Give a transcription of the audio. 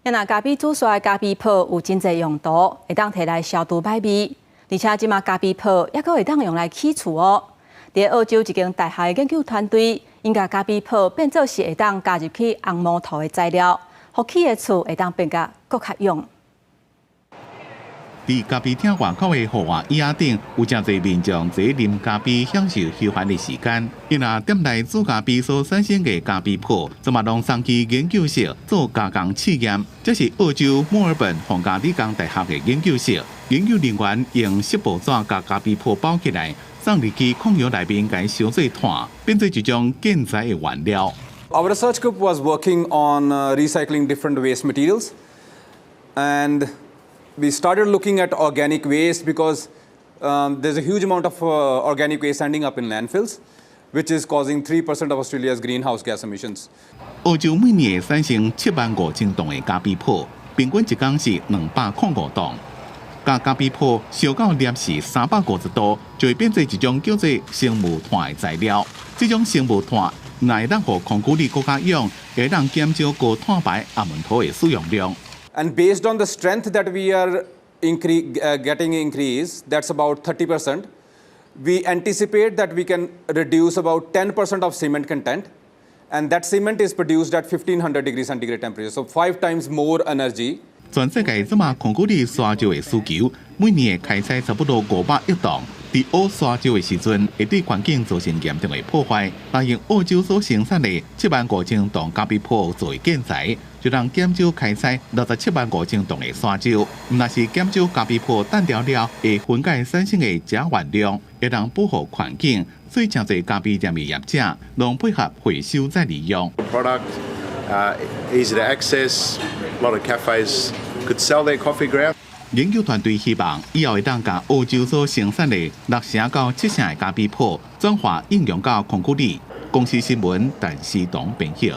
因那咖啡煮出的咖啡泡有真侪用途，会当摕来消毒歹味，而且即马咖啡泡也阁会当用来起厝哦。伫澳洲一间大学的研究团队，因甲咖啡泡变做是会当加入去红毛土的材料，互起的厝会当变甲更较勇。 伫咖啡厅外口的户外椅仔顶，有真侪民众坐啉咖啡，享受休闲的时间。因那店内煮咖啡所产生的咖啡泡，则嘛拢送去研究室做加工试验。这是澳洲墨尔本皇家理工大学的研究室，研究人员用锡箔纸甲咖啡泡包起来，送入去控油内面，甲烧做炭，变做一种建材的原料。Our research group was working on recycling different waste materials, and we started looking at organic waste because there's a huge amount of organic waste ending up in landfills, which is causing 3% of Australia's greenhouse gas emissions. 澳洲每年产生75000吨的咖啡泡，平均一工是205吨。甲咖啡泡烧到摄氏350度，就会变成一种叫做生木炭的材料。这种生木炭乃让互空气力更加勇，会让减少高碳排暗门土的使用量。 And based on the strength that we are getting increase, that's about 30%. We anticipate that we can reduce about 10% of cement content, and that cement is produced at 1500 degrees centigrade temperature, so 5 times more energy. 全世界即马空气力沙石的需求，每年会开采差不多500亿吨。伫挖沙石的时阵，会对环境造成严重的破坏。但用澳洲所生产的75000吨咖啡泡作为建材，就能减少开采675000吨的沙石。若是减少咖啡泡单调了会分解产生的甲烷量，会能保护环境。所以，真侪咖啡店的业者拢配合回收再利用。Product easy to access. A lot of cafes could sell their coffee ground. 研究团队希望以后会当将澳洲所生产的6成到7成的咖啡泡转化应用到空气里。公司新闻，陈思彤编写。